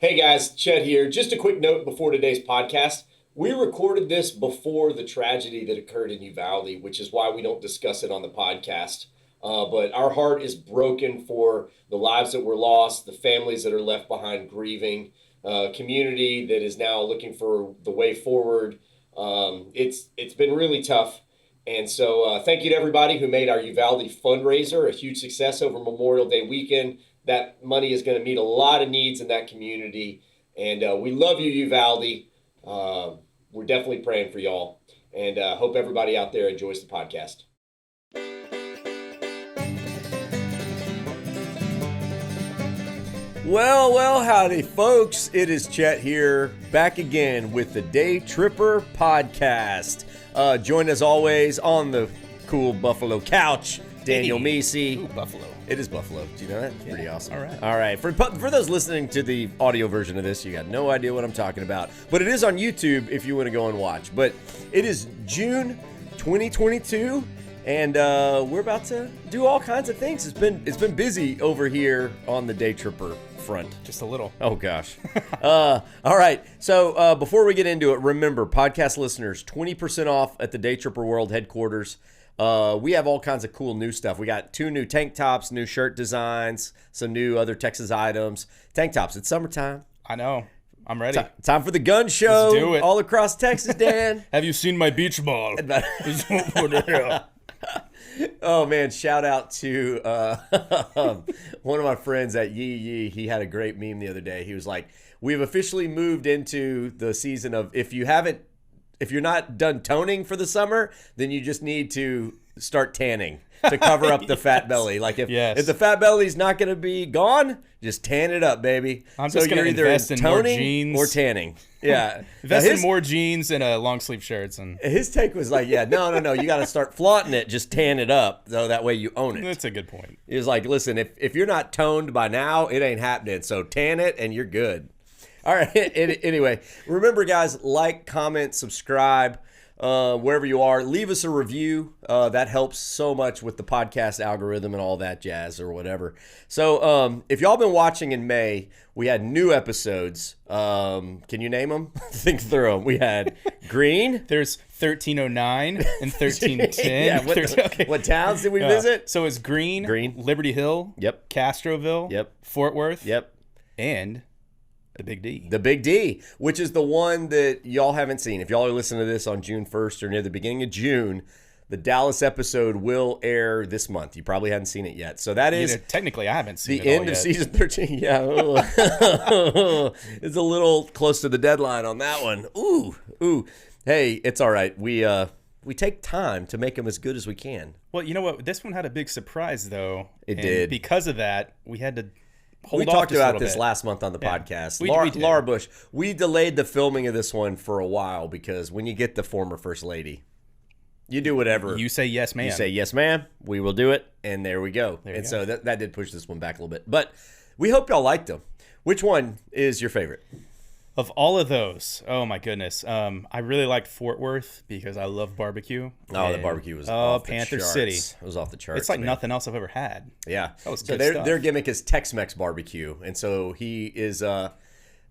Hey guys, Chet here. Just a quick note before today's podcast. We recorded this before the tragedy that occurred in Uvalde, which is why we don't discuss it on the podcast. But our heart is broken for the lives that were lost, the families that are left behind grieving, community that is now looking for the way forward. It's been really tough. And so thank you to everybody who made our Uvalde fundraiser a huge success over Memorial Day weekend. That money is going to meet a lot of needs in that community. And we love you, Uvalde. We're definitely praying for y'all. And hope everybody out there enjoys the podcast. Well, howdy, folks. It is Chet here, back again with the Daytripper podcast. Joined as always on the cool Buffalo couch, Daniel Meesey. Ooh, Buffalo. It is Buffalo. Do you know that? Yeah. Pretty awesome. All right. For those listening to the audio version of this, you got no idea what I'm talking about. But it is on YouTube if you want to go and watch. But it is June 2022, and we're about to do all kinds of things. It's been busy over here on the Daytripper front. Just a little. Oh, gosh. All right. So before we get into it, remember, podcast listeners, 20% off at the Daytripper World headquarters. We have all kinds of cool new stuff. We got 2 new tank tops, new shirt designs, some new other Texas items. Tank tops, it's summertime. I know. I'm ready. Time for the gun show. Let's do it. All across Texas, Dan. Have you seen my beach ball? Oh, man, shout out to one of my friends at Yee Yee. He had a great meme the other day. He was like, we've officially moved into the season of if you're not done toning for the summer, then you just need to start tanning to cover up the fat belly. Like if the fat belly's not going to be gone, just tan it up, baby. I'm just going to invest in more jeans or tanning. Yeah, invest in more jeans and long sleeve shirts. And his take was like, yeah, no, you got to start flaunting it. Just tan it up, though. That way you own it. That's a good point. He was like, listen, if you're not toned by now, it ain't happening. So tan it and you're good. All right. Anyway, remember, guys, like, comment, subscribe, wherever you are. Leave us a review. That helps so much with the podcast algorithm and all that jazz or whatever. So if y'all been watching in May, we had new episodes. Can you name them? Think through them. We had Green. There's 1309 and 1310. Yeah, what towns did we visit? So it's Green, Liberty Hill, Yep, Castroville, Yep, Fort Worth, Yep, and the Big D. The Big D, which is the one that y'all haven't seen. If y'all are listening to this on June 1st or near the beginning of June, the Dallas episode will air this month. You probably haven't seen it yet. So that is... technically, I haven't seen the end of season 13. Yeah. It's a little close to the deadline on that one. Ooh. Hey, it's all right. We take time to make them as good as we can. Well, you know what? This one had a big surprise, though. It did. Because of that, we had to... We talked about this last month on the podcast. Laura Bush, we delayed the filming of this one for a while because when you get the former First Lady, you do whatever. You say yes, ma'am. You say yes, ma'am. We will do it. And there we go. So that did push this one back a little bit. But we hope y'all liked them. Which one is your favorite? Of all of those, oh my goodness. I really liked Fort Worth because I love barbecue. Oh, the barbecue was off the Panther charts. City. It was off the charts. It's like nothing else I've ever had. Yeah. That was so good stuff. Their gimmick is Tex-Mex barbecue. And so he is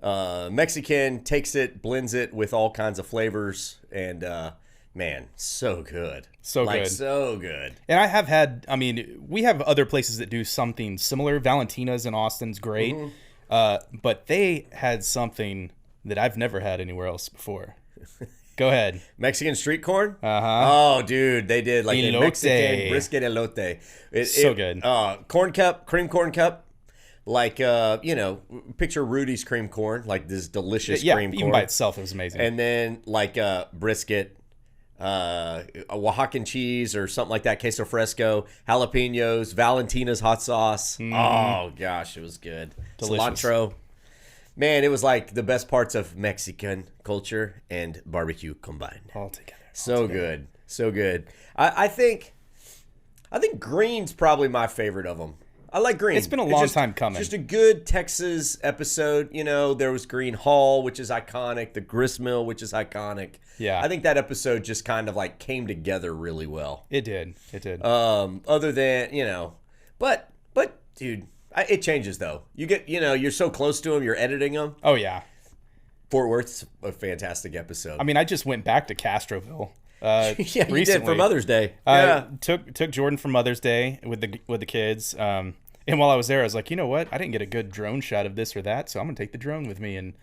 Mexican, takes it, blends it with all kinds of flavors. And man, so good. So good. And I have had, we have other places that do something similar. Valentina's in Austin's great. Mm-hmm. But they had something that I've never had anywhere else before. Go ahead. Mexican street corn? Uh-huh. Oh, dude, they did like a Mexican brisket elote. So good. Corn cup, cream corn cup. Like, picture Rudy's cream corn, like this delicious cream corn. Yeah, even by itself, it was amazing. And then like brisket, a Oaxacan cheese or something like that, queso fresco, jalapenos, Valentina's hot sauce. Oh, gosh, it was good. Delicious. Cilantro. Man, it was like the best parts of Mexican culture and barbecue combined. All together. Good. So good. I think Green's probably my favorite of them. I like Green. It's been a long time coming. Just a good Texas episode. You know, there was Green Hall, which is iconic. The Gristmill, which is iconic. Yeah. I think that episode just kind of like came together really well. It did. Other than, but dude, It changes though. You get, you're so close to them, you're editing them. Oh yeah. Fort Worth's a fantastic episode. I mean, I just went back to Castroville. Yeah, recently. You did for Mother's Day. Took Jordan for Mother's Day with the kids. And while I was there, I was like, you know what? I didn't get a good drone shot of this or that, so I'm gonna take the drone with me. And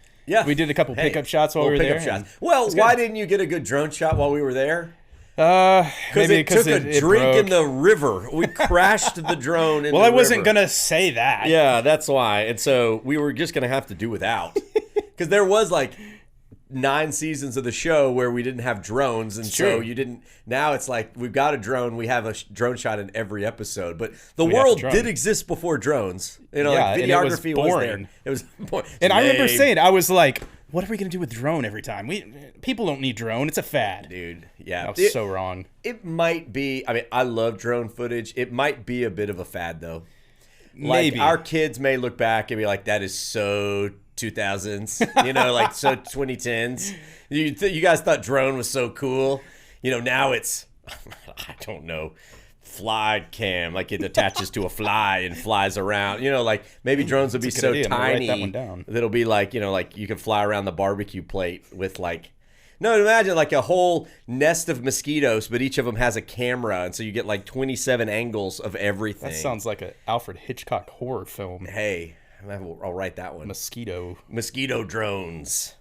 we did a couple pickup shots while we were there. Well, why didn't you get a good drone shot while we were there? Maybe it took a drink broke. in the river. We crashed the drone in well, the I wasn't river. gonna say that. Yeah, that's why. And so we were just gonna have to do without, because there was like 9 seasons of the show where we didn't have drones, and so you didn't. Now it's like we've got a drone. We have a drone shot in every episode, but the world did exist before drones. Like videography was there. It was boring. And I remember saying, I was like, what are we going to do with drone every time? People don't need drone. It's a fad. Dude, yeah. I was so wrong. It might be. I mean, I love drone footage. It might be a bit of a fad, though. Maybe. Like, our kids may look back and be like, that is so 2000s, like so 2010s. You guys thought drone was so cool. Now it's, I don't know, fly cam, like it attaches to a fly and flies around. Like maybe drones will be so tiny that it'll be like, like you can fly around the barbecue plate with like, no, imagine like a whole nest of mosquitoes, but each of them has a camera, and so you get like 27 angles of everything. That sounds like an Alfred Hitchcock horror film. Hey, I'll write that one. Mosquito drones.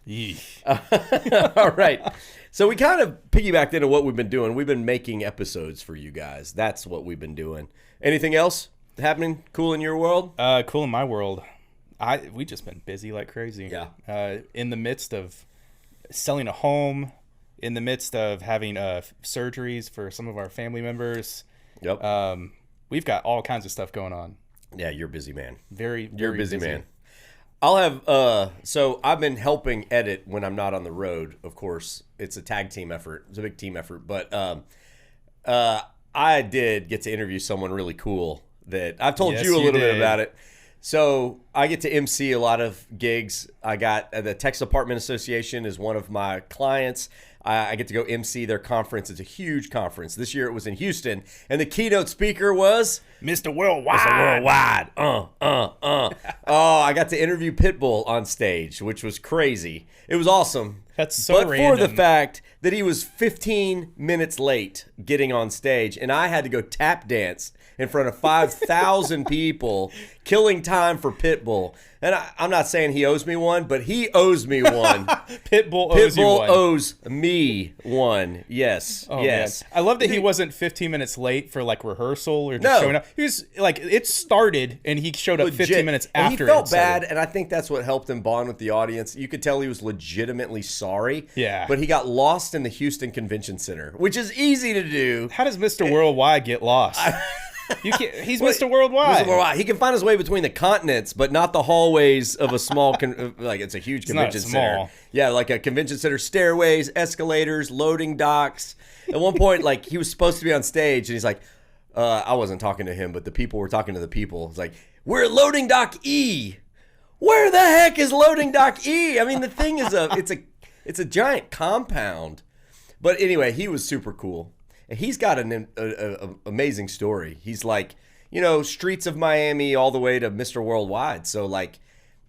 All right. So we kind of piggybacked into what we've been doing. We've been making episodes for you guys. That's what we've been doing. Anything else happening cool in your world? Cool in my world. We just been busy like crazy. Yeah. In the midst of selling a home, in the midst of having surgeries for some of our family members. Yep. We've got all kinds of stuff going on. Yeah, you're a busy man. Very you're a busy man. I'll have so I've been helping edit when I'm not on the road. Of course, it's a tag team effort. It's a big team effort, but I did get to interview someone really cool that I've told you a little bit about it. So I get to MC a lot of gigs. I got the Texas Apartment Association is one of my clients. I get to go MC their conference. It's a huge conference. This year it was in Houston, and the keynote speaker was Mr. Worldwide. Mr. Worldwide. Oh, I got to interview Pitbull on stage, which was crazy. It was awesome. That's so random. For the fact that he was 15 minutes late getting on stage, and I had to go tap dance in front of 5,000 people, killing time for Pitbull. And I'm not saying he owes me one, but he owes me one. Pitbull owes you one. Owes me one. Yes. Oh, yes. Man. I love that he wasn't 15 minutes late for like rehearsal or just showing up. He was like, it started and he showed up 15 minutes after. And he felt bad, and I think that's what helped him bond with the audience. You could tell he was legitimately sorry. Yeah. But he got lost in the Houston Convention Center, which is easy to do. How does Mr. Worldwide get lost? You can't, he's Mr. Worldwide. Mr. Worldwide. He can find his way between the continents, but not the hallways of a small, like it's a huge convention center. Yeah, like a convention center, stairways, escalators, loading docks. At one point, like he was supposed to be on stage, and he's like, I wasn't talking to him, but the people were talking to the people. It's like, we're at loading dock E. Where the heck is loading dock E? I mean, the thing is it's a giant compound. But anyway, he was super cool. And he's got an amazing story. He's like, streets of Miami all the way to Mr. Worldwide. So like,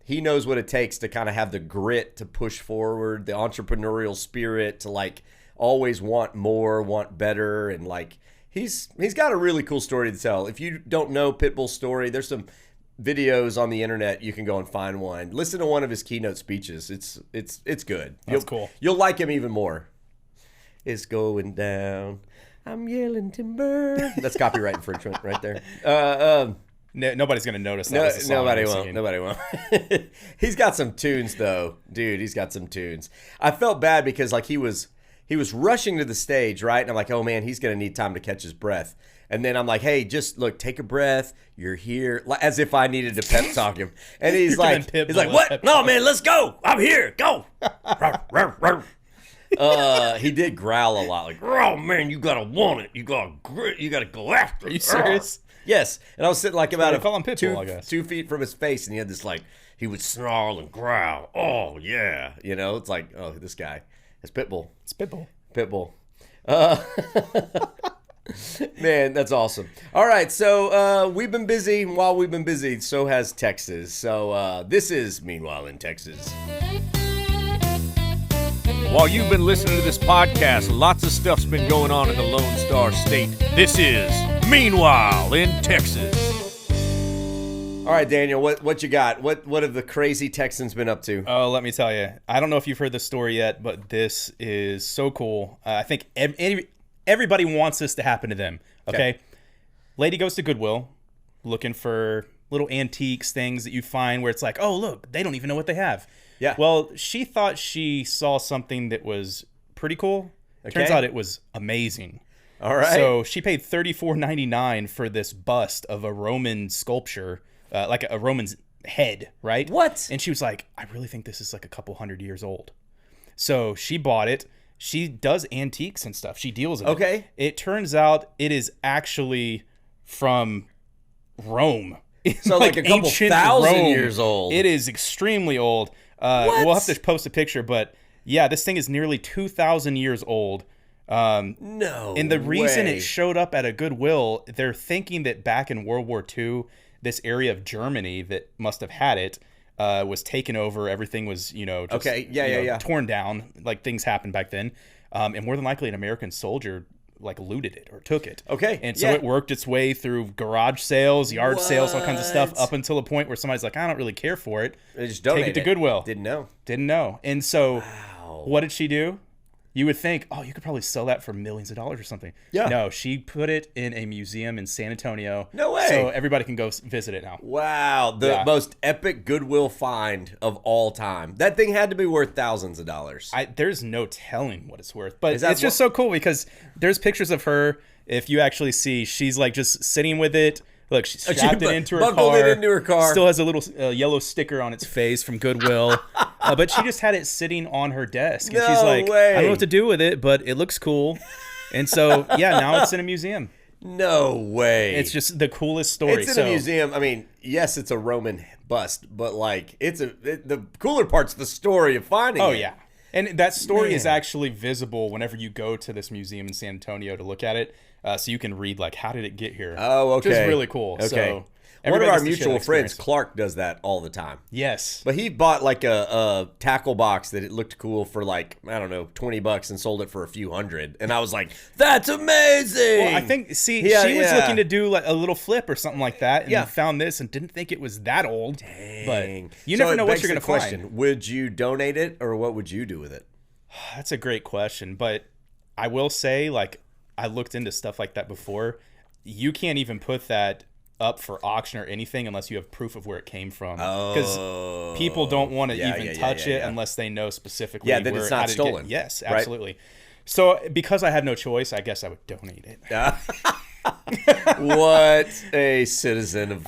he knows what it takes to kind of have the grit to push forward, the entrepreneurial spirit to like always want more, want better. And like, he's got a really cool story to tell. If you don't know Pitbull's story, there's some videos on the internet. You can go and find one. Listen to one of his keynote speeches. It's good. That's cool. You'll like him even more. It's going down. I'm yelling timber. That's copyright infringement right there. Nobody's going to notice that. Nobody won't. He's got some tunes, though. Dude, he's got some tunes. I felt bad because like he was rushing to the stage, right? And I'm like, oh, man, he's going to need time to catch his breath. And then I'm like, hey, just look, take a breath. You're here. As if I needed to pep talk him. And he's like, what? No, man, let's go. I'm here. Go. He did growl a lot, like, oh man, you gotta want it, you gotta go after it. Are you serious? Yes. And I was sitting like about call him Pitbull, I guess. 2 feet from his face, and he had this like, he would snarl and growl. Oh yeah, it's like, oh, this guy, it's Pitbull. It's Pitbull. Pitbull. Man, that's awesome. All right, so we've been busy. While we've been busy, so has Texas. So this is Meanwhile in Texas. While you've been listening to this podcast, lots of stuff's been going on in the Lone Star State. This is Meanwhile in Texas. All right, Daniel, what you got? What have the crazy Texans been up to? Oh, let me tell you. I don't know if you've heard this story yet, but this is so cool. I think everybody wants this to happen to them. Okay? Lady goes to Goodwill looking for little antiques, things that you find where it's like, oh, look, they don't even know what they have. Yeah. Well, she thought she saw something that was pretty cool. Turns out it was amazing. All right. So she paid $34.99 for this bust of a Roman sculpture, like a Roman's head, right? What? And she was like, I really think this is like a couple hundred years old. So she bought it. She does antiques and stuff. She deals in it. It turns out it is actually from Rome. So like a couple thousand years old. It is extremely old. We'll have to post a picture, but yeah, this thing is nearly 2,000 years old. No And the reason way. it showed up at a Goodwill, they're thinking that back in World War II, this area of Germany that must have had it was taken over. Everything was, just, torn down. Like things happened back then. And more than likely an American soldier like looted it or took it. And so it worked its way through garage sales, yard sales, all kinds of stuff up until a point where somebody's like, I don't really care for it. They just donated Take it to Goodwill. Didn't know. And so what did she do? You would think, oh, you could probably sell that for millions of dollars or something. Yeah. No, she put it in a museum in San Antonio. No way. So everybody can go visit it now. Wow. The most epic Goodwill find of all time. That thing had to be worth thousands of dollars. There's no telling what it's worth. But it's just so cool because there's pictures of her. If you actually see, she's like just sitting with it. Look, she strapped it into her car. Buckled it into her car. Still has a little yellow sticker on its face from Goodwill. But she just had it sitting on her desk. And she's like, I don't know what to do with it, but it looks cool. And so, now it's in a museum. No way. It's just the coolest story. It's in a museum. I mean, yes, it's a Roman bust, but like the cooler part's the story of finding it. Oh, yeah. And that story is actually visible whenever you go to this museum in San Antonio to look at it. So you can read, like, how did it get here? Oh, okay. Which is really cool. Okay. So one of our mutual friends, Clark, does that all the time. Yes. But he bought like a tackle box that it looked cool for like, I don't know, $20 and sold it for a few hundred. And I was like, that's amazing. Well, I think, she was looking to do like a little flip or something like that. And found this and didn't think it was that old. Dang. But you never know what you're going to find. Would you donate it or what would you do with it? That's a great question. But I will say, like, I looked into stuff like that before. You can't even put that up for auction or anything unless you have proof of where it came from. Because people don't want to even touch it unless they know specifically that it's not stolen. Yes, absolutely. Right? So because I had no choice, I guess I would donate it. What a citizen of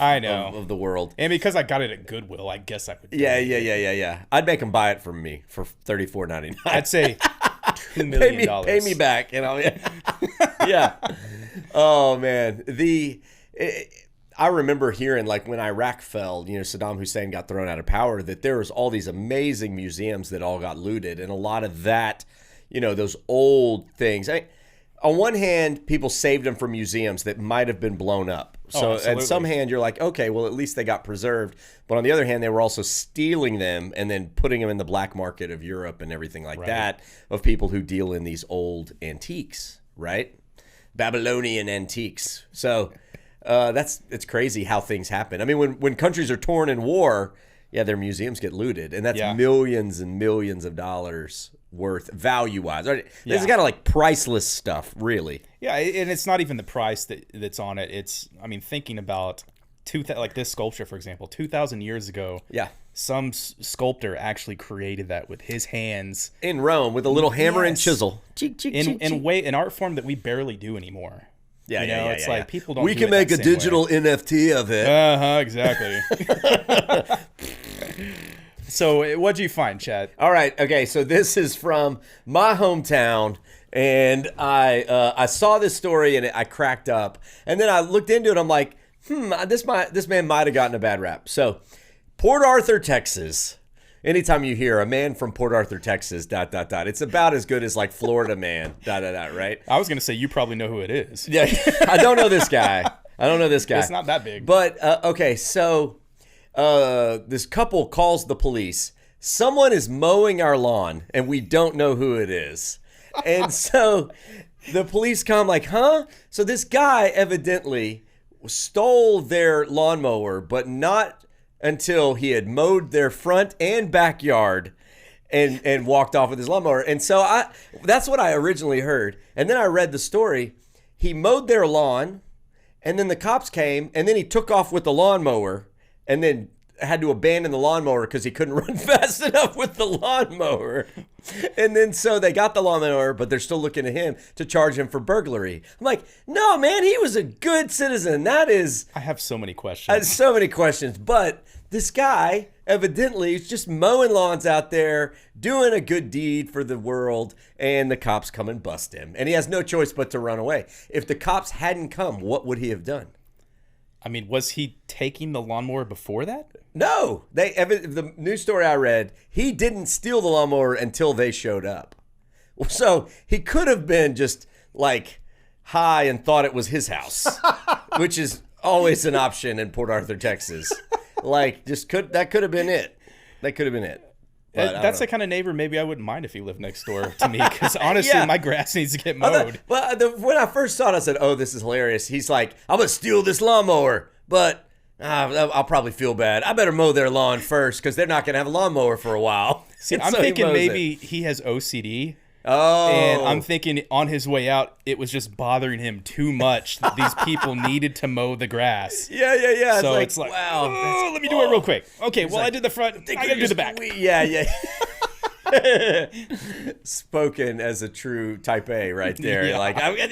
the world. And because I got it at Goodwill, I guess I would donate it. Yeah. I'd make them buy it from me for $34.99. I'd say $2 million. Pay me back, yeah. Oh man, I remember hearing, like, when Iraq fell, Saddam Hussein got thrown out of power, that there was all these amazing museums that all got looted, and a lot of that, those old things. On one hand, people saved them from museums that might have been blown up. So on some hand, you're like, okay, well, at least they got preserved. But on the other hand, they were also stealing them and then putting them in the black market of Europe and everything like that, of people who deal in these old antiques, right? Babylonian antiques. So it's crazy how things happen. I mean, when countries are torn in war, their museums get looted, and that's millions and millions of dollars worth value-wise. This is kind of like priceless stuff, really. Yeah, and it's not even the price that's on it. It's, thinking about like this sculpture, for example, 2,000 years ago. Yeah. Some sculptor actually created that with his hands in Rome with a little hammer and chisel. In art form that we barely do anymore. It's like people don't. We can make a digital NFT of it. Exactly. So, what'd you find, Chet? All right. Okay. So this is from my hometown, and I saw this story and I cracked up, and then I looked into it. I'm like, this man might have gotten a bad rap. So, Port Arthur, Texas, anytime you hear a man from Port Arthur, Texas, ... it's about as good as like Florida man, ... right? I was gonna say you probably know who it is. Yeah, I don't know this guy. It's not that big. But okay, so this couple calls the police. Someone is mowing our lawn, and we don't know who it is. And so the police come like, huh? So this guy evidently stole their lawnmower, but not until he had mowed their front and backyard and walked off with his lawnmower. And so that's what I originally heard. And then I read the story. He mowed their lawn, and then the cops came, and then he took off with the lawnmower, and then had to abandon the lawnmower because he couldn't run fast enough with the lawnmower. And then so they got the lawnmower, but they're still looking at him to charge him for burglary. I'm like, no, man, he was a good citizen. I have so many questions. But this guy evidently is just mowing lawns out there, doing a good deed for the world, and the cops come and bust him. And he has no choice but to run away. If the cops hadn't come, what would he have done? I mean, was he taking the lawnmower before that? No, the news story I read, he didn't steal the lawnmower until they showed up. So he could have been just like high and thought it was his house, which is always an option in Port Arthur, Texas. Like that could have been it. That could have been it. But that's the kind of neighbor maybe I wouldn't mind if he lived next door to me, because honestly, my grass needs to get mowed. When I first saw it, I said, "Oh, this is hilarious." He's like, "I'm gonna steal this lawnmower, but I'll probably feel bad. I better mow their lawn first because they're not gonna have a lawnmower for a while." See, I'm thinking maybe he has OCD. Oh. And I'm thinking on his way out, it was just bothering him too much that these people needed to mow the grass. Yeah. So it's like, wow, let me do it real quick. Okay, well, I did the front. I got to do the back. Yeah. Spoken as a true type A right there. Yeah. Like, I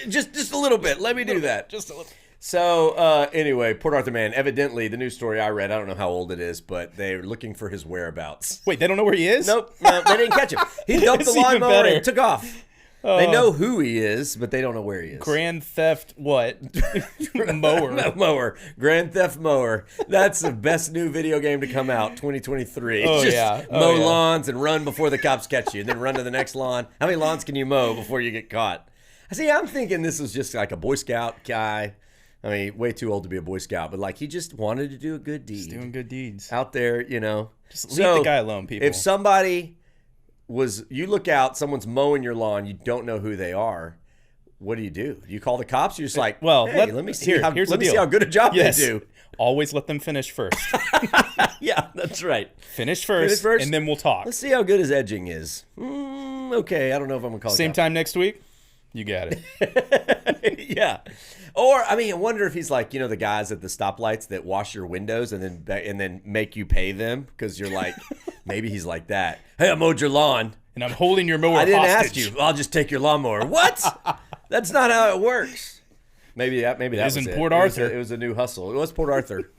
just a little bit. Let me do that. Just a little. So anyway, Port Arthur man, evidently the news story I read, I don't know how old it is, but they're looking for his whereabouts. Wait, they don't know where he is? Nope, no, they didn't catch him. He dumped the It's even lawnmower better. and took off. They know who he is, but they don't know where he is. Grand Theft what? Mower. Mower. Grand Theft Mower. That's the best new video game to come out, 2023. Oh, Just yeah. mow lawns and run before the cops catch you, and then run to the next lawn. How many lawns can you mow before you get caught? See, I'm thinking this was just like a Boy Scout guy. I mean, way too old to be a Boy Scout, but like he just wanted to do a good deed. Just doing good deeds. Out there, you know. Just leave the guy alone, people. If somebody you look out, someone's mowing your lawn, you don't know who they are, what do? You call the cops? You're just like, well, hey, let me see how good a job yes. they do. Always let them finish first. Yeah, that's right. Finish first, and then we'll talk. Let's see how good his edging is. Okay, I don't know if I'm going to call Same time next week? You got it. Yeah. Or, I mean, I wonder if he's like, you know, the guys at the stoplights that wash your windows and then make you pay them because you're like, maybe he's like that. Hey, I mowed your lawn. And I'm holding your mower hostage. I didn't hostage. ask you. I'll just take your lawnmower. What? That's not how it works. Maybe that was in it. Port Arthur. It was a new hustle. It was Port Arthur.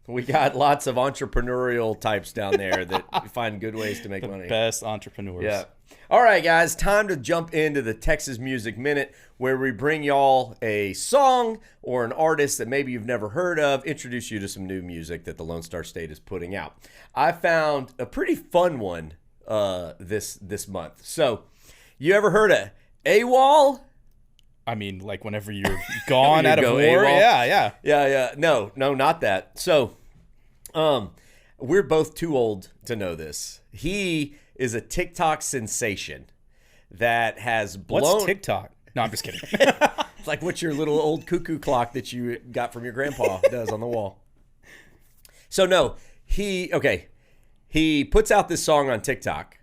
We got lots of entrepreneurial types down there that find good ways to make money. Best entrepreneurs. Yeah. All right, guys, time to jump into the Texas Music Minute, where we bring y'all a song or an artist that maybe you've never heard of, introduce you to some new music that the Lone Star State is putting out. I found a pretty fun one this month. So, you ever heard of AWOL? I mean, like whenever you're gone out of war? AWOL? Yeah. No, not that. So, we're both too old to know this. He is a TikTok sensation that has blown... What's TikTok? No, I'm just kidding. It's like what your little old cuckoo clock that you got from your grandpa does on the wall. So no, he puts out this song on TikTok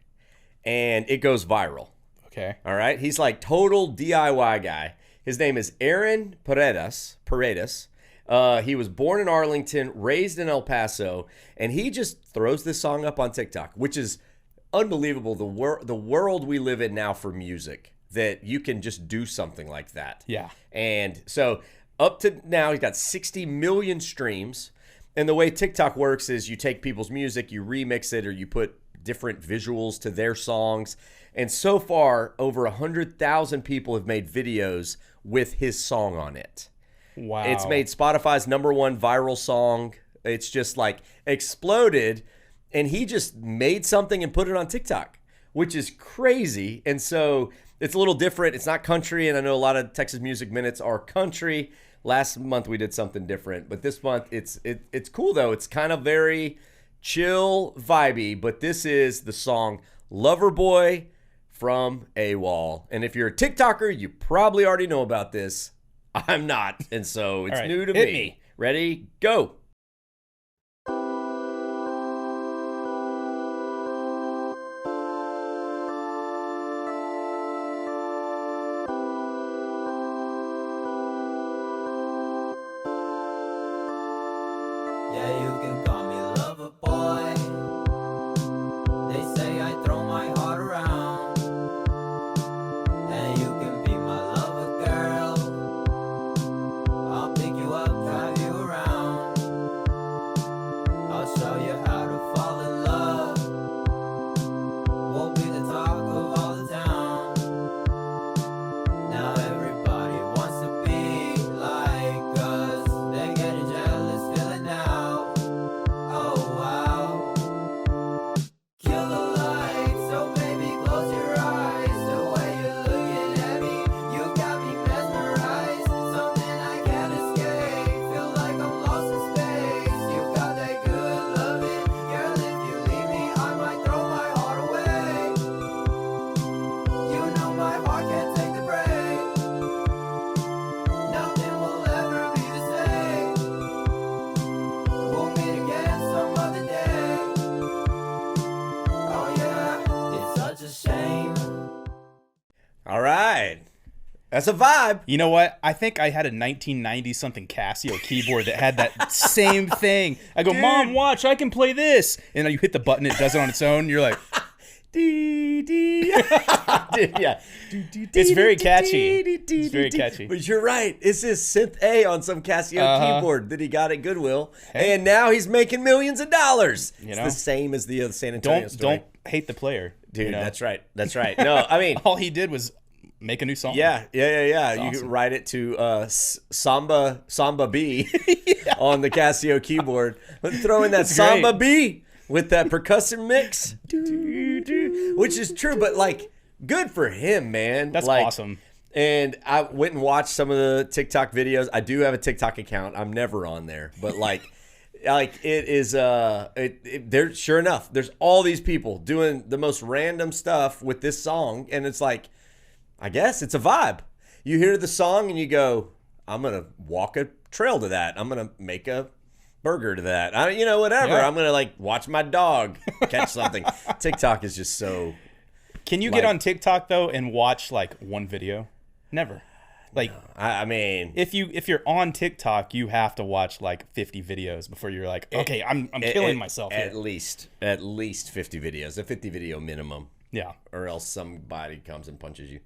and it goes viral. Okay. All right. He's like total DIY guy. His name is Aaron Paredes. He was born in Arlington, raised in El Paso, and he just throws this song up on TikTok, which is unbelievable. The world we live in now for music, that you can just do something like that. Yeah. And so up to now, he's got 60 million streams. And the way TikTok works is you take people's music, you remix it, or you put different visuals to their songs. And so far, over 100,000 people have made videos with his song on it. Wow. It's made Spotify's #1 viral song. It's just like exploded. and he just made something and put it on TikTok, which is crazy. And so it's a little different. It's not country, and I know a lot of Texas Music Minutes are country. Last month we did something different, but this month it's cool though. It's kind of very chill, vibey, but this is the song Loverboy from AWOL. And if you're a TikToker, you probably already know about this. I'm not, and so it's new to me. Ready? Go. Yeah, you can call me lover boy. They say I throw my heart around, and you can be my lover girl. I'll pick you up, drive you around. I'll show you how to fall in love. We'll be the talk of all the town. Now everybody wants to be like us. They're getting jealous, feel it now. Oh wow. Kill the lights, so baby close your eyes. The way you're looking at me, you got me mesmerized. Something I can't escape, feel like I'm lost in space. You got that good loving, girl, if you leave me I might throw my heart away. You know my heart can't take the break. Nothing will ever be the same. We'll meet again some other day. Oh yeah, it's such a shame. All right. That's a vibe. You know what? I think I had a 1990 something Casio keyboard that had that same thing. I go, Mom, watch, I can play this. And then you hit the button, it does it on its own. You're like, Dude, yeah. it's very catchy. It's very catchy. But you're right. It's his synth A on some Casio keyboard that he got at Goodwill. Hey. And now he's making millions of dollars. You It's know? the same as the other San Antonio story. Don't hate the player. Dude, you know? that's right. That's right. No, I mean, All he did was make a new song. yeah. You awesome. can write it to Samba B on the Casio keyboard. But throw in that That's Samba great. B with that percussion mix, which is true, but like, good for him, man. That's like, awesome. And I went and watched some of the TikTok videos. I do have a TikTok account. I'm never on there, but like it is there. Sure enough, there's all these people doing the most random stuff with this song, and it's like, I guess it's a vibe. You hear the song and you go, I'm gonna walk a trail to that. I'm gonna make a burger to that. Whatever. Yeah. I'm gonna like watch my dog catch something. TikTok is just so. Can you Like- get on TikTok though and watch like one video? Never. Like I mean, if you're on TikTok, you have to watch like 50 videos before you're like, okay, I'm killing myself At here. least 50 videos, a 50 video minimum, Yeah. or else somebody comes and punches you.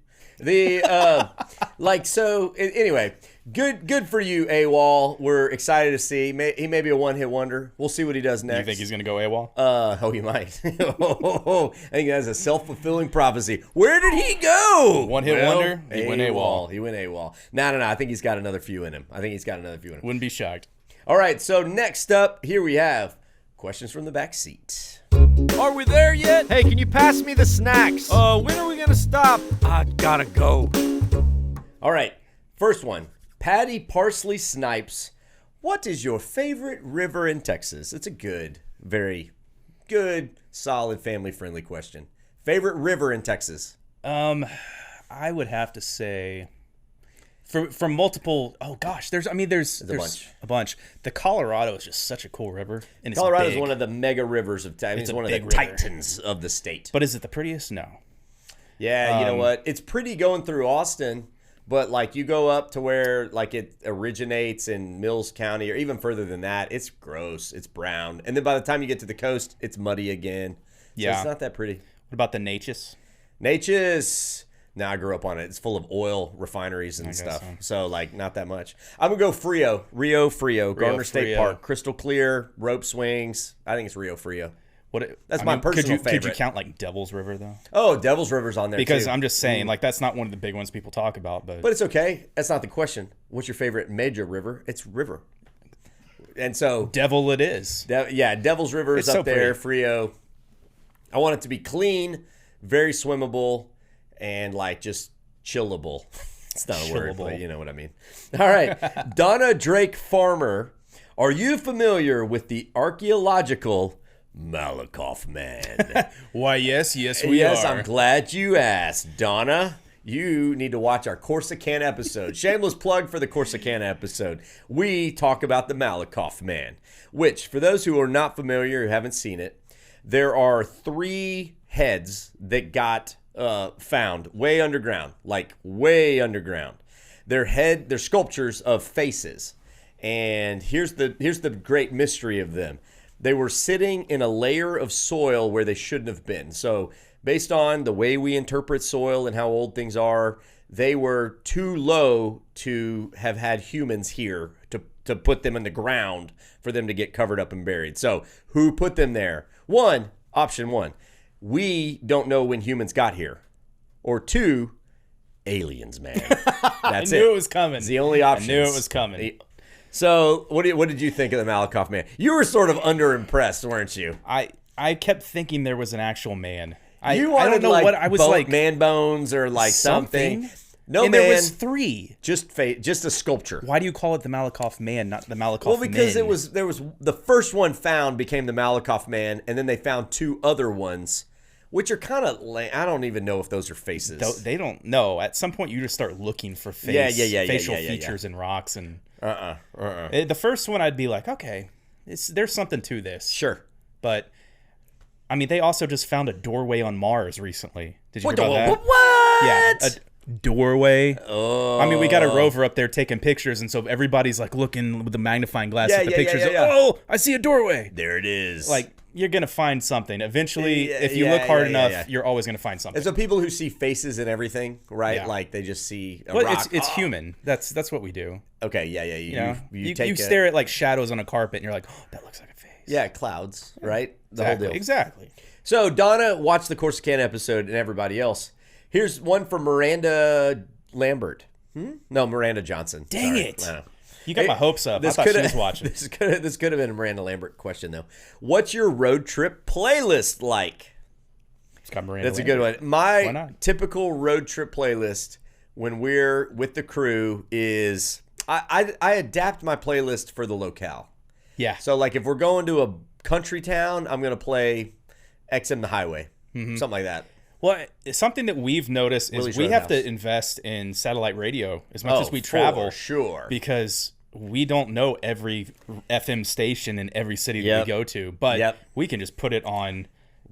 Anyway, good for you, AWOL. We're excited to see. He may be a one-hit wonder. We'll see what he does next. You think he's gonna go AWOL? He might. I think that's a self-fulfilling prophecy. Where did he go? One-hit wonder? He went AWOL. He went AWOL. No. I think he's got another few in him. Wouldn't be shocked. All right, so next up, here we have questions from the back seat. Are we there yet? Hey, can you pass me the snacks? When are we gonna stop? I gotta go. All right, first one. Patty Parsley Snipes. What is your favorite river in Texas? It's a very good, solid, family-friendly question. Favorite river in Texas? I would have to say from multiple. Oh gosh, there's a bunch. The Colorado is just such a cool river, and it's Colorado is big. one of the mega rivers of Texas. It's a one of the big river. titans of the state. But is it the prettiest? No. Yeah, you know what? It's pretty going through Austin, but like you go up to where like it originates in Mills County or even further than that, it's gross. It's brown. And then by the time you get to the coast, it's muddy again. So Yeah. it's not that pretty. What about the Natchez? Natchez. Now I grew up on it. It's full of oil refineries and guess stuff. so. So like not that much. I'm gonna go Rio Frio, Garner State Frio. Park, crystal clear, rope swings. I think it's Rio Frio. That's my personal Could you favorite. count like Devil's River though? Oh, Devil's River's on there Because too. I'm just saying, like that's not one of the big ones people talk about. But But it's okay. That's not the question. What's your favorite major river? It's river. and so Devil it is. Devil's River is It's up so there. pretty. Frio. I want it to be clean, very swimmable, and like just chillable. It's not a word, Chillable. but you know what I mean. All right. Donna Drake Farmer, are you familiar with the archaeological Malakoff Man? Why, yes, we Yes, are. I'm glad you asked. Donna, you need to watch our Corsicana episode. Shameless plug for the Corsicana episode. We talk about the Malakoff Man, which, for those who are not familiar, who haven't seen it, there are 3 heads that got found way underground, like way underground. They're sculptures of faces. And here's the great mystery of them. They were sitting in a layer of soil where they shouldn't have been. So based on the way we interpret soil and how old things are, they were too low to have had humans here to put them in the ground for them to get covered up and buried. So who put them there? Option one, we don't know when humans got here. Or 2, aliens, man. That's I knew it was coming. It's the only option. I knew it was coming. So what did you think of the Malakoff Man? You were sort of underimpressed, weren't you? I kept thinking there was an actual man. I wanted don't know like what I was like. man bones or like something. No, and man. there was 3. Just a sculpture. Why do you call it the Malakoff Man, not the Malakoff Well, because Men? there was the first one found became the Malakoff Man, and then they found 2 other ones, which are kind of I don't even know if those are faces. They don't know. At some point, you just start looking for facial yeah. features in rocks and the first one, I'd be like, okay, there's something to this. Sure, but I mean, they also just found a doorway on Mars recently. Did you hear about that? What? Yeah, a doorway. Oh, I mean, we got a rover up there taking pictures, and so everybody's like looking with the magnifying glass at the pictures. yeah. Oh, I see a doorway. There it is. Like, you're gonna find something eventually. Yeah, if you yeah, look hard yeah, enough, yeah. you're always gonna find something. and so people who see faces and everything, right? Yeah. Like they just see a Well, rock. it's human. That's what we do. Okay, yeah. You know, you take stare at like shadows on a carpet, and you're like, oh, that looks like a face. Yeah, clouds, right? The whole deal. Exactly. So Donna watched the Corsicana episode, and everybody else. Here's one from Miranda Lambert. No, Miranda Johnson. Dang Sorry. it. I know. You got my hopes up. I thought she was watching. This could have been a Miranda Lambert question though. What's your road trip playlist like? It's got Miranda That's a good Lambert. one. Why My not? typical road trip playlist when we're with the crew is I adapt my playlist for the locale. Yeah. So like if we're going to a country town, I'm gonna play XM the Highway, something like that. Well, something that we've noticed is Willie's we have Roadhouse. to invest in satellite radio as much as we travel. For sure. Because we don't know every FM station in every city that Yep. we go to, but Yep. we can just put it on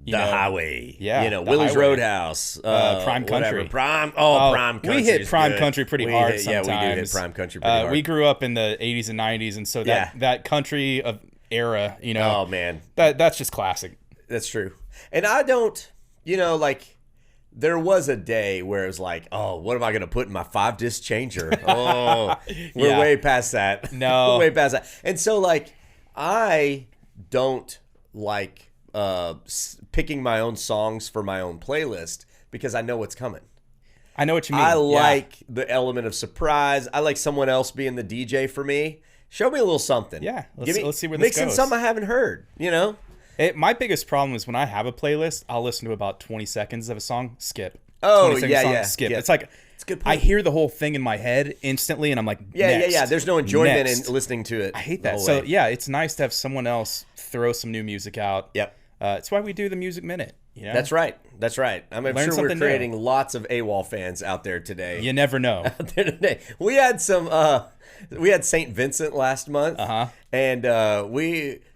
The know, highway. Yeah, the Willie's Willie's Roadhouse. Prime whatever. Country. Prime country. We hit is prime good. country pretty We hard hit- sometimes. Yeah, we do hit prime country pretty hard. We grew up in the 80s and 90s, and so that country of era, Oh, man. that's just classic. That's true. And I don't, like, there was a day where it was like, oh, what am I going to put in my 5-disc changer? Oh, we're Yeah. way past that. No. We're way past that. And so, like, I don't like picking my own songs for my own playlist because I know what's coming. I know what you mean. I Yeah. like the element of surprise. I like someone else being the DJ for me. Show me a little something. Yeah, let's see where this mix in goes. something I haven't heard, My biggest problem is when I have a playlist, I'll listen to about 20 seconds of a song, skip. Oh, 20 seconds yeah, of a song, yeah, skip. yeah. It's like It's a good I point. hear the whole thing in my head instantly, and I'm like, next, Yeah. There's no enjoyment next. in listening to it. I hate the that. whole So way. yeah, it's nice to have someone else throw some new music out. Yep. It's why we do the Music Minute. You know? That's right. I'm Learn sure we're something new. creating lots of AWOL fans out there today. You never know. Today. We had we had St. Vincent last month. And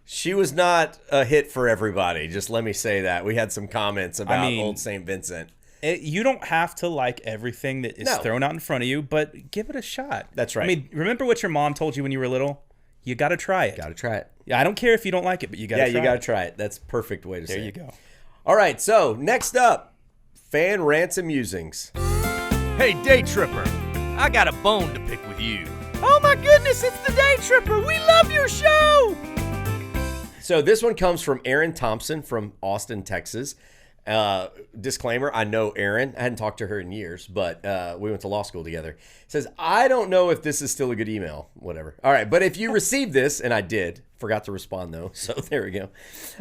she was not a hit for everybody. Just let me say that. We had some comments about old St. Vincent. You don't have to like everything that is No. thrown out in front of you, but give it a shot. That's right. I mean, remember what your mom told you when you were little? You got to try it. Gotta try it. Yeah, I don't care if you don't like it, but you got to try it. You gotta try it. That's a perfect way to say There it. you go. All right, so next up, fan rants and musings. Hey, Daytripper, I got a bone to pick with you. Oh my goodness, it's the Daytripper. We love your show. So this one comes from Aaron Thompson from Austin, Texas. Disclaimer, I know Erin. I hadn't talked to her in years, but we went to law school together. Says, I don't know if this is still a good email. Whatever. All right, but if you received this, and I did, forgot to respond though, so there we go.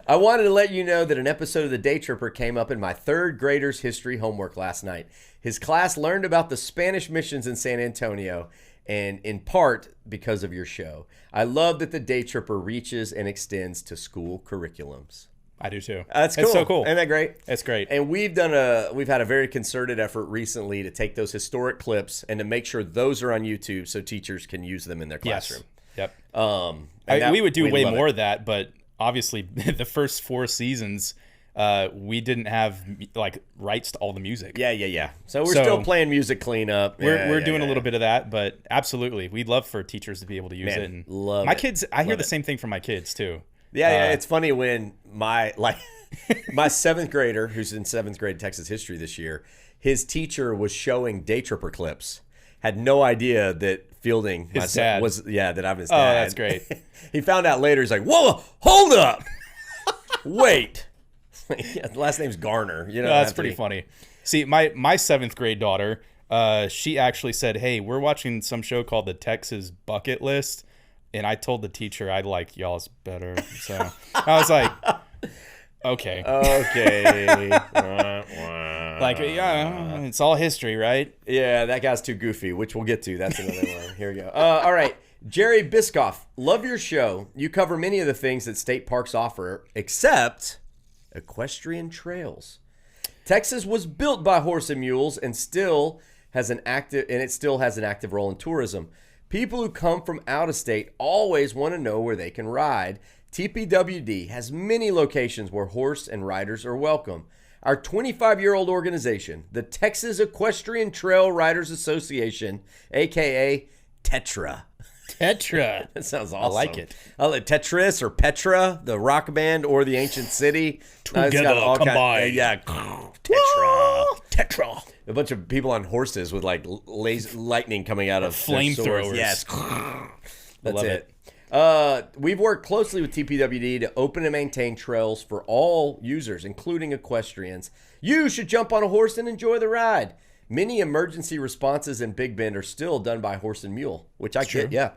I wanted to let you know that an episode of the Daytripper came up in my third grader's history homework last night. His class learned about the Spanish missions in San Antonio, and in part because of your show. I love that the Daytripper reaches and extends to school curriculums. I do too. That's cool. It's so cool. Isn't that great? It's great. And we've had a very concerted effort recently to take those historic clips and to make sure those are on YouTube so teachers can use them in their classroom. Yes. Yep. We would do way more it. of that, but obviously the first 4 seasons, we didn't have like rights to all the music. Yeah. So we're still playing music cleanup. We're doing a little bit of that, but absolutly, we'd love for teachers to be able to use it. And love my it. kids, I hear the same thing from my kids too. Yeah, it's funny when my 7th grader, who's in 7th grade Texas history this year, his teacher was showing Daytripper clips. Had no idea that Fielding, His dad. that I'm his Oh, dad. that's great. He found out later. He's like, "Whoa, hold up, wait." The last name's Garner. You know, That's pretty funny. See, my 7th grade daughter, she actually said, "Hey, we're watching some show called The Texas Bucket List." And I told the teacher I like y'all's better. So I was like, okay. Like, yeah, it's all history, right? Yeah, that guy's too goofy, which we'll get to. That's another one. Here we go. All right. Jerry Biscoff, love your show. You cover many of the things that state parks offer, except equestrian trails. Texas was built by horse and mules and still has an active role in tourism. People who come from out of state always want to know where they can ride. TPWD has many locations where horse and riders are welcome. Our 25-year-old organization, the Texas Equestrian Trail Riders Association, a.k.a. Tetra. Tetra. That sounds awesome. I like it. Tetris or Petra, the rock band, or the ancient city. Together combined. Tetra. A bunch of people on horses with like lightning coming out of flamethrowers. Yes. That's Love it. We've worked closely with TPWD to open and maintain trails for all users, including equestrians. You should jump on a horse and enjoy the ride. Many emergency responses in Big Bend are still done by horse and mule, which I get, yeah.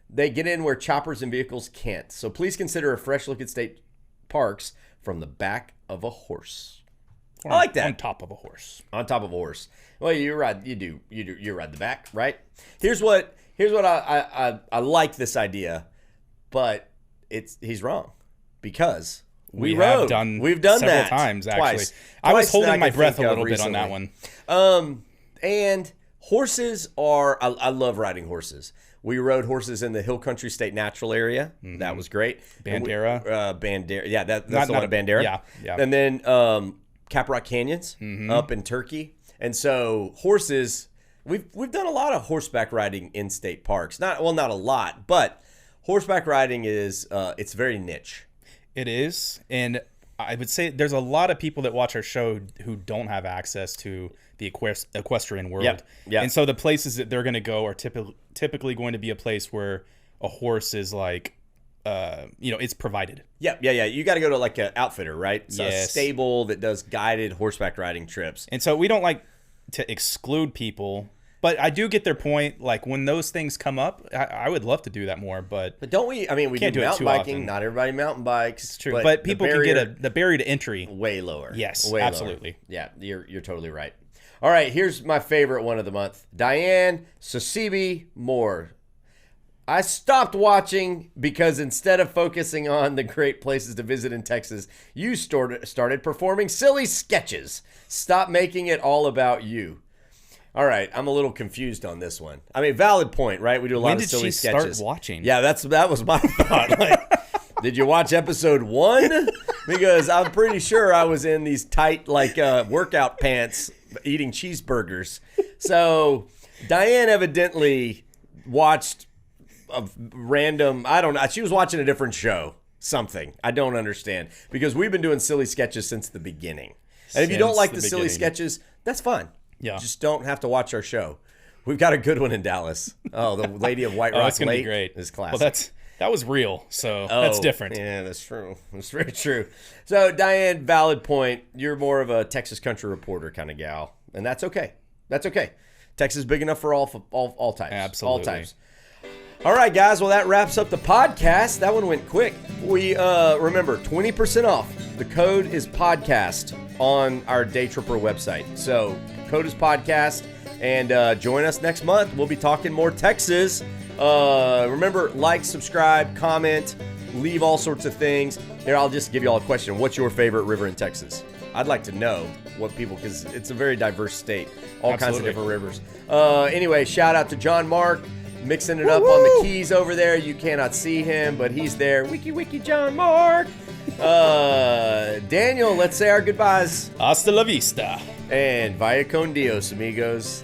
They get in where choppers and vehicles can't. So please consider a fresh look at state parks from the back of a horse. I like that. On top of a horse. On top of a horse. Well, you ride the back, right? Here's what I like this idea, but he's wrong because we've done several that times actually. Twice. I was Twice holding that my can breath think a of little bit on that recently. one. And horses are I love riding horses. We rode horses in the Hill Country State Natural Area. Mm-hmm. That was great. Bandera. Bandera. Yeah, that's the one at Bandera. Yeah. And then Caprock Canyons up in Turkey. And so horses, we've done a lot of horseback riding in state parks. Not a lot, but horseback riding is it's very niche. It is, and I would say there's a lot of people that watch our show who don't have access to the equestrian world. Yep. And so the places that they're going to go are typically going to be a place where a horse is like, it's provided. Yeah. You got to go to like an outfitter, right? So Yes. a stable that does guided horseback riding trips. And so we don't like to exclude people, but I do get their point. Like when those things come up, I would love to do that more, but Don't we? I mean, we Can't do do it mountain too biking. often. Not everybody mountain bikes. it's true. But people can get the barrier to entry. way lower. Yes, way absolutely. Lower. Yeah, you're totally right. All right, here's my favorite one of the month. Diane Sasibi Moore. I stopped watching because instead of focusing on the great places to visit in Texas, you started performing silly sketches. Stop making it all about you. All right, I'm a little confused on this one. I mean, valid point, right? We do a lot When of did silly she sketches. start watching? Yeah, that was my thought. Like, did you watch episode 1? Because I'm pretty sure I was in these tight workout pants eating cheeseburgers. So Diane evidently watched a random, I don't know, she was watching a different show. Something. I don't understand. Because we've been doing silly sketches since the beginning. And if you don't Since like the the silly beginning. sketches, that's fine. Yeah. Just don't have to watch our show. We've got a good one in Dallas. Oh, the Lady of White Rock Oh, it's going to Lake be great. is classic. Well, That was real, so that's different. Yeah, that's true. That's very true. So, Diane, valid point. You're more of a Texas country reporter kind of gal, and that's okay. That's okay. Texas is big enough for all types. Absolutely. All types. All right, guys. Well, that wraps up the podcast. That one went quick. We remember 20% off. The code is podcast on our Daytripper website. So, code is podcast, and join us next month. We'll be talking more Texas. Remember, like, subscribe, comment, leave all sorts of things. Here, I'll just give you all a question. What's your favorite river in Texas? I'd like to know what people, because it's a very diverse state. All kinds of different rivers. Anyway, shout out to John Mark, mixing it up on the keys over there. You cannot see him, but he's there. Wiki John Mark. Daniel, let's say our goodbyes. Hasta la vista. And vaya con Dios, amigos.